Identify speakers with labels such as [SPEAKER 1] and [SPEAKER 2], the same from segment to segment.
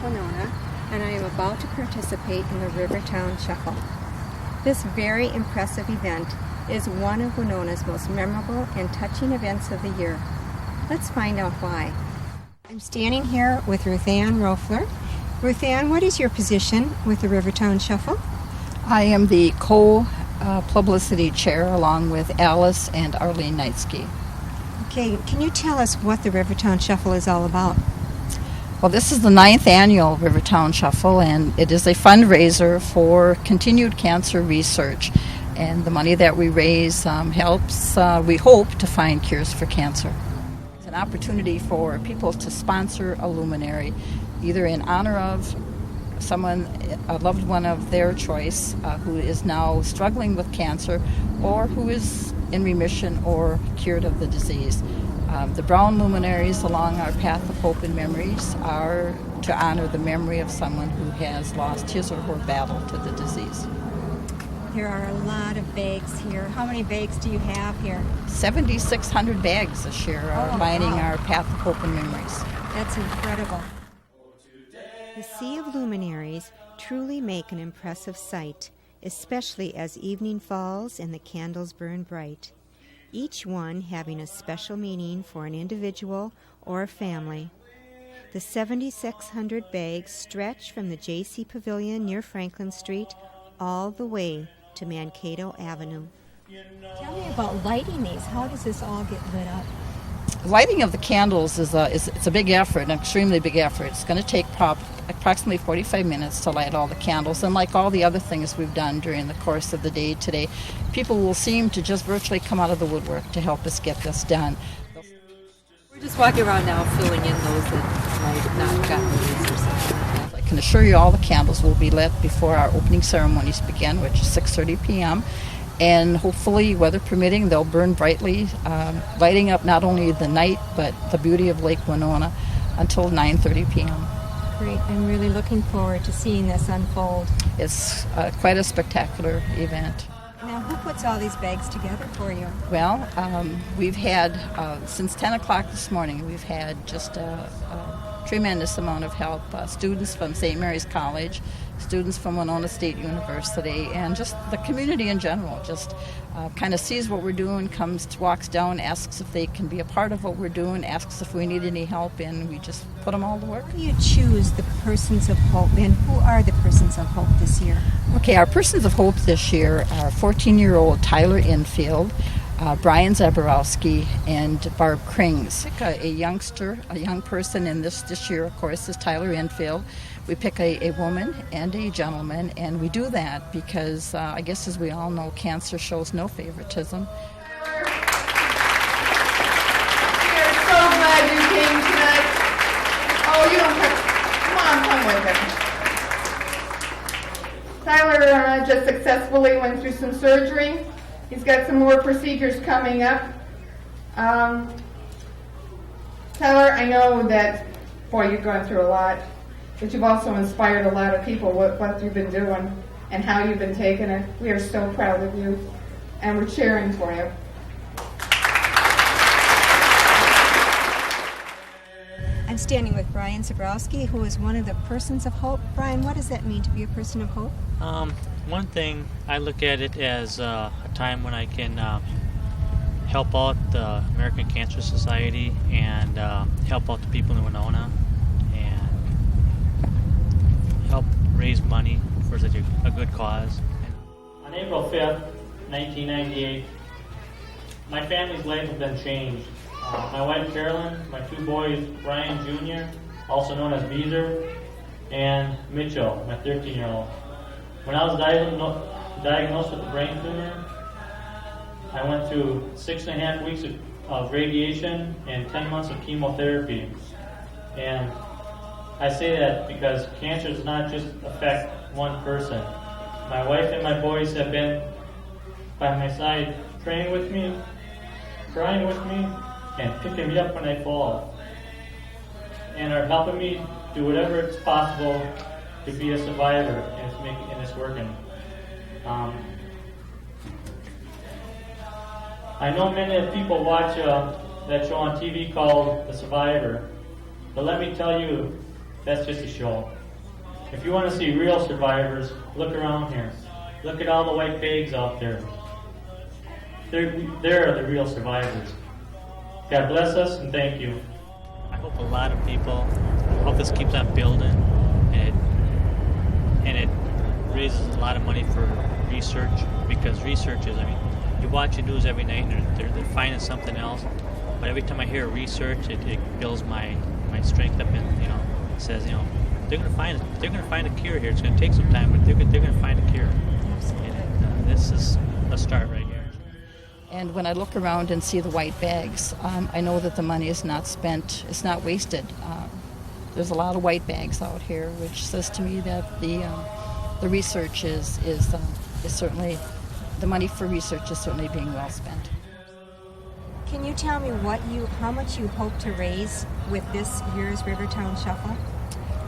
[SPEAKER 1] Winona, and I am about to participate in the Rivertown Shuffle. This very impressive event is one of Winona's most memorable and touching events of the year. Let's find out why. I'm standing here with Ruth Ann Roefler. Ruth Ann, what is your position with the Rivertown Shuffle?
[SPEAKER 2] I am the co-publicity chair along with Alice and Arlene Knightsky.
[SPEAKER 1] Okay, can you tell us what the Rivertown Shuffle is all about?
[SPEAKER 2] Well, this is the 9th annual Rivertown Shuffle, and it is a fundraiser for continued cancer research. And the money that we raise helps, we hope, to find cures for cancer. It's an opportunity for people to sponsor a luminary, either in honor of someone, a loved one of their choice, who is now struggling with cancer or who is in remission or cured of the disease. The brown luminaries along our path of hope and memories are to honor the memory of someone who has lost his or her battle to the disease.
[SPEAKER 1] There are a lot of bags here. How many bags do you have here?
[SPEAKER 2] 7,600 bags this year are lining our path of hope and memories.
[SPEAKER 1] That's incredible. The sea of luminaries truly make an impressive sight, especially as evening falls and the candles burn bright, each one having a special meaning for an individual or a family. The 7,600 bags stretch from the J.C. Pavilion near Franklin Street all the way to Mankato Avenue. Tell me about lighting these. How does this all get lit up?
[SPEAKER 2] Lighting of the candles is a big effort, an extremely big effort. It's going to take approximately 45 minutes to light all the candles, and like all the other things we've done during the course of the day today, people will seem to just virtually come out of the woodwork to help us get this done.
[SPEAKER 3] We're just walking around now filling in those that might have not gotten these or something like that.
[SPEAKER 2] I can assure you all the candles will be lit before our opening ceremonies begin, which is 6:30 p.m., and hopefully, weather permitting, they'll burn brightly, lighting up not only the night but the beauty of Lake Winona until 9:30 p.m.
[SPEAKER 1] Great. I'm really looking forward to seeing this unfold.
[SPEAKER 2] It's quite a spectacular event.
[SPEAKER 1] Now, who puts all these bags together for you?
[SPEAKER 2] Well, we've had, since 10 o'clock this morning, we've had just a tremendous amount of help. Students from St. Mary's College, students from Winona State University, and just the community in general just kind of sees what we're doing, walks down, asks if they can be a part of what we're doing, asks if we need any help, and we just put them all to work.
[SPEAKER 1] How do you choose the Persons of Hope, and who are the Persons of Hope this year?
[SPEAKER 2] Okay, our Persons of Hope this year are 14-year-old Tyler Infield, Brian Zaborowski, and Barb Krings. A young person in this year, of course, is Tyler Infield. We pick a woman and a gentleman, and we do that because, I guess as we all know, cancer shows no favoritism.
[SPEAKER 4] We are so glad you came tonight. Oh, you don't have, come with us. Tyler just successfully went through some surgery. He's got some more procedures coming up. Tyler, I know that, boy, you've gone through a lot, but you've also inspired a lot of people with what you've been doing and how you've been taking it. We are so proud of you, and we're cheering for you.
[SPEAKER 1] I'm standing with Brian Zaborowski, who is one of the Persons of Hope. Brian, what does that mean to be a person of hope?
[SPEAKER 5] One thing, I look at it as a time when I can help out the American Cancer Society and help out the people in Winona and help raise money for such a good cause. On April 5th, 1998, my family's life has been changed. My wife Carolyn, my two boys Brian Jr., also known as Beezer, and Mitchell, my 13-year-old. When I was diagnosed with a brain tumor, I went through 6.5 weeks of radiation and 10 months of chemotherapy. And I say that because cancer does not just affect one person. My wife and my boys have been by my side praying with me, crying with me, and picking me up when I fall, and are helping me do whatever it's possible to be a survivor, and it's working. I know many of the people watch that show on TV called The Survivor, but let me tell you, that's just a show. If you want to see real survivors, look around here. Look at all the white bags out there. They're the real survivors. God bless us and thank you. I hope a lot of people, I hope this keeps on building and it raises a lot of money for research, because research is, I mean, you watch the news every night and they're finding something else, but every time I hear research, it builds my strength up, and it says, they're going to find a cure here. It's going to take some time, but they're going to find a cure. And this is a start right here.
[SPEAKER 2] And when I look around and see the white bags, I know that the money is not spent, it's not wasted. There's a lot of white bags out here, which says to me that the research is certainly, the money for research is certainly being well spent.
[SPEAKER 1] Can you tell me how much you hope to raise with this year's Rivertown Shuffle?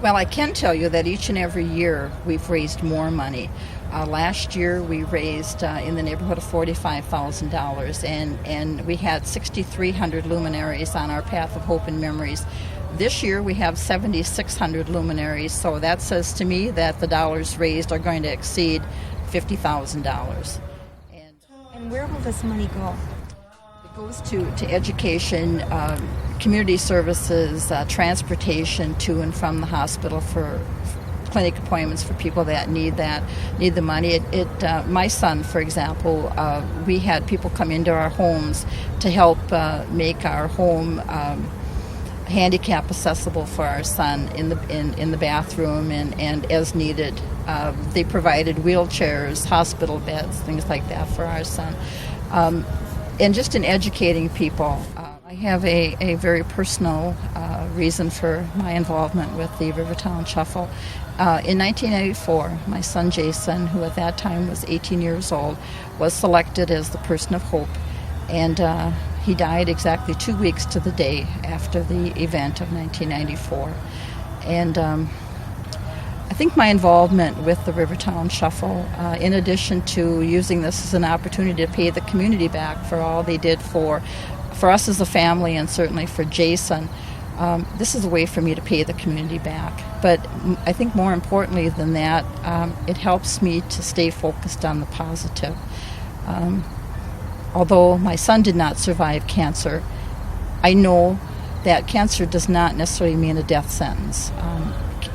[SPEAKER 2] Well, I can tell you that each and every year we've raised more money. Last year we raised in the neighborhood of $45,000, and we had 6,300 luminaries on our path of hope and memories. This year we have 7,600 luminaries, so that says to me that the dollars raised are going to exceed $50,000.
[SPEAKER 1] And where will this money go?
[SPEAKER 2] It goes to education, community services, transportation to and from the hospital for clinic appointments for people that need the money. My son, for example, we had people come into our homes to help make our home handicap accessible for our son in the bathroom and as needed. They provided wheelchairs, hospital beds, things like that for our son. And just in educating people, I have a very personal reason for my involvement with the Rivertown Shuffle. In 1994, my son Jason, who at that time was 18 years old, was selected as the Person of Hope, and he died exactly 2 weeks to the day after the event of 1994. And I think my involvement with the Rivertown Shuffle, in addition to using this as an opportunity to pay the community back for all they did for us as a family and certainly for Jason, this is a way for me to pay the community back. But I think more importantly than that, it helps me to stay focused on the positive. Although my son did not survive cancer, I know that cancer does not necessarily mean a death sentence.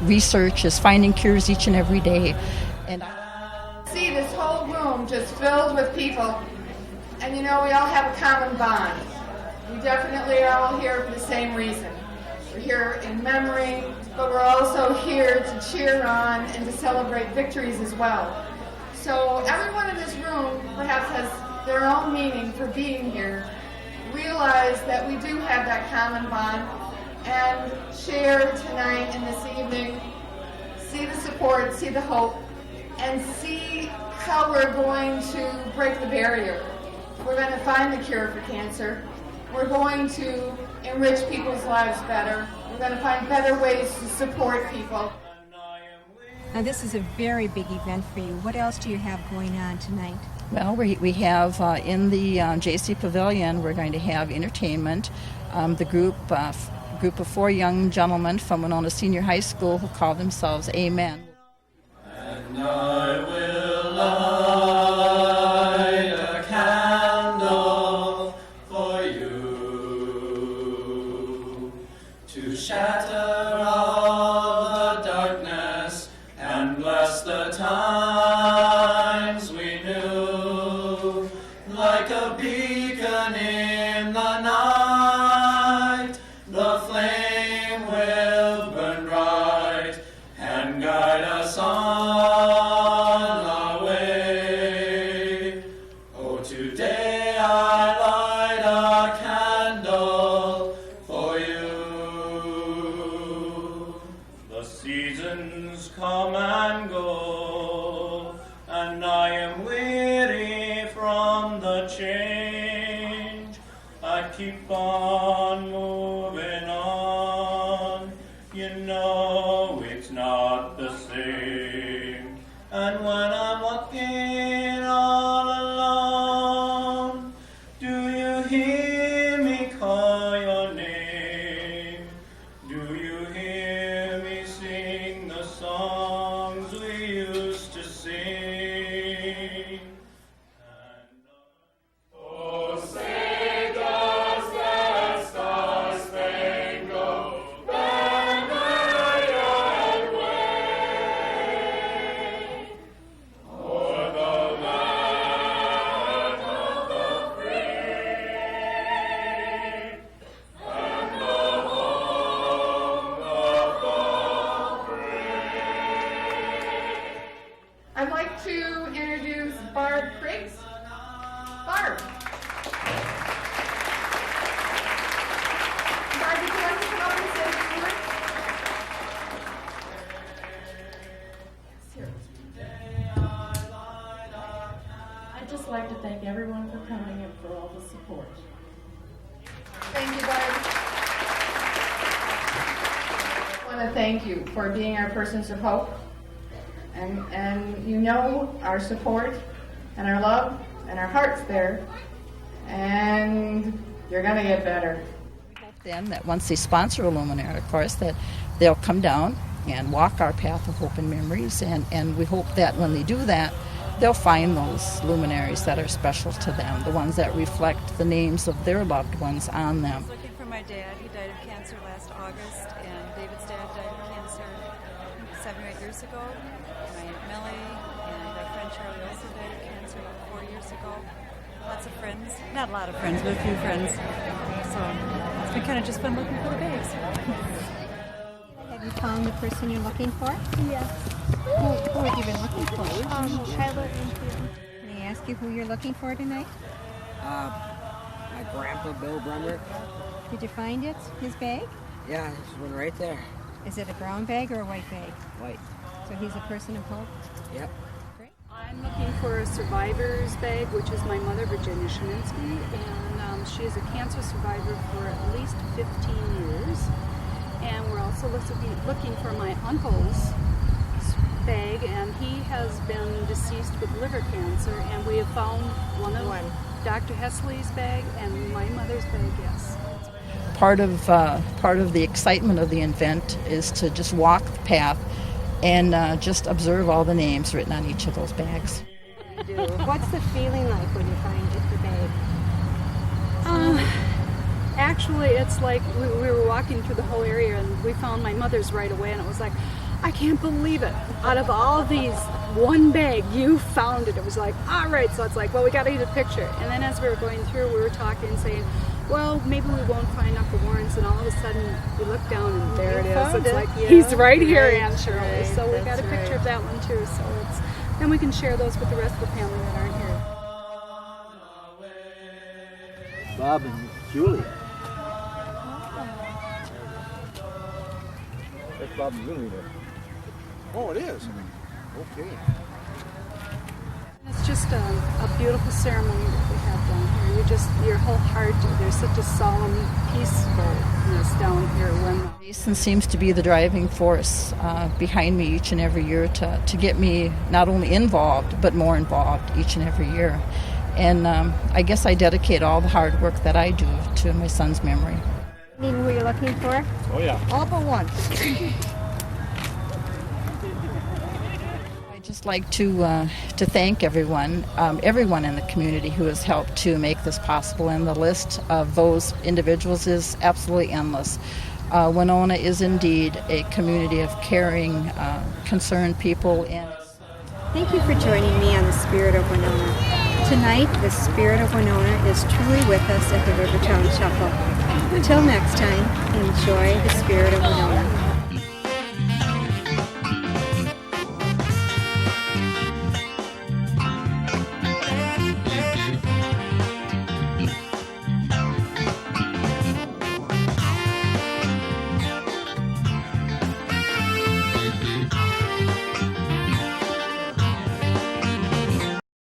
[SPEAKER 2] Research is finding cures each and every day. And
[SPEAKER 4] See this whole room just filled with people, and we all have a common bond. We definitely are all here for the same reason. We're here in memory, but we're also here to cheer on and to celebrate victories as well. So everyone in this room perhaps has their own meaning for being here. Realize that we do have that common bond and share tonight and this evening. See the support, see the hope, and see how we're going to break the barrier. We're going to find the cure for cancer. We're going to enrich people's lives better. We're going to find better ways to support people.
[SPEAKER 1] Now, this is a very big event for you. What else do you have going on tonight?
[SPEAKER 2] well, we have in the JC Pavilion, we're going to have entertainment. The group of 4 young gentlemen from Winona Senior High School who call themselves Amen.
[SPEAKER 6] And I will light a candle for you to shatter all the darkness and bless the times we knew, like a beacon in the night. The flame will burn bright and guide us on our way. Oh, today I light a candle for you. The seasons come and go, and I am weary from the change. I keep on moving on. You know it's not the same. And when I'm walking all alone, do you hear me call your name? Do you hear me
[SPEAKER 4] I'd like to introduce Barb Briggs. Barb. Barb, would you like to come up and say a few words?
[SPEAKER 7] I'd just like to thank everyone for coming and for all the support.
[SPEAKER 4] Thank you, Barb. I want to thank you for being our persons of hope. And you know our support and our love and our hearts there. And you're going to get better.
[SPEAKER 2] We hope then that once they sponsor a luminary, of course, that they'll come down and walk our path of hope and memories. And we hope that when they do that, they'll find those luminaries that are special to them, the ones that reflect the names of their loved ones on them.
[SPEAKER 8] I was looking for my dad. He died of cancer last August, and David's dad died of cancer 7 or 8 years ago. My Aunt Millie and my friend Charlie also died of cancer about 4 years ago. Lots of friends. Not a lot of friends, but a few friends. So it's been kind of just fun looking for the bags.
[SPEAKER 1] Have you found the person you're looking for?
[SPEAKER 9] Yes.
[SPEAKER 1] Who have you been looking for?
[SPEAKER 9] Tyler and Peter.
[SPEAKER 1] Can I ask you who you're looking for tonight?
[SPEAKER 10] My grandpa, Bill Brummer.
[SPEAKER 1] Did you find it? His bag?
[SPEAKER 10] Yeah, there's one right there.
[SPEAKER 1] Is it a brown bag or a white bag?
[SPEAKER 10] White.
[SPEAKER 1] So he's a person of hope?
[SPEAKER 10] Yep.
[SPEAKER 1] Great.
[SPEAKER 11] I'm looking for a survivor's bag, which is my mother, Virginia Sheminsky, and she is a cancer survivor for at least 15 years. And we're also looking for my uncle's bag, and he has been deceased with liver cancer, and we have found one of Dr. Hesley's bag and my mother's bag, yes.
[SPEAKER 2] Part of the excitement of the event is to just walk the path and just observe all the names written on each of those bags.
[SPEAKER 1] What's the feeling like when you find the bag?
[SPEAKER 11] Actually, it's like we were walking through the whole area and we found my mother's right away, and it was like, I can't believe it. Out of all these, one bag, you found it. It was like, all right. So it's like, well, we got to get a picture. And then as we were going through, we were talking, saying, well, maybe we won't find Uncle Warren's. And all of a sudden, we look down and there it is. It's like, he's right here, Aunt Shirley. So we got a picture of that one too. So then we can share those with the rest of the family that aren't here.
[SPEAKER 10] Bob and Julie. That's Bob and Julie there.
[SPEAKER 12] Oh, it is? Okay.
[SPEAKER 11] It's just a beautiful ceremony that we have down here. Your whole heart, there's such a solemn peacefulness down here.
[SPEAKER 2] Jason seems to be the driving force behind me each and every year to get me not only involved, but more involved each and every year. And I guess I dedicate all the hard work that I do to my son's memory.
[SPEAKER 1] You know who you're looking for?
[SPEAKER 12] Oh, yeah.
[SPEAKER 1] All but one.
[SPEAKER 2] I'd just like to thank everyone in the community who has helped to make this possible, and the list of those individuals is absolutely endless. Winona is indeed a community of caring, concerned people.
[SPEAKER 1] Thank you for joining me on the Spirit of Winona. Tonight, the Spirit of Winona is truly with us at the Rivertown Shuffle. Until next time, enjoy the Spirit of Winona.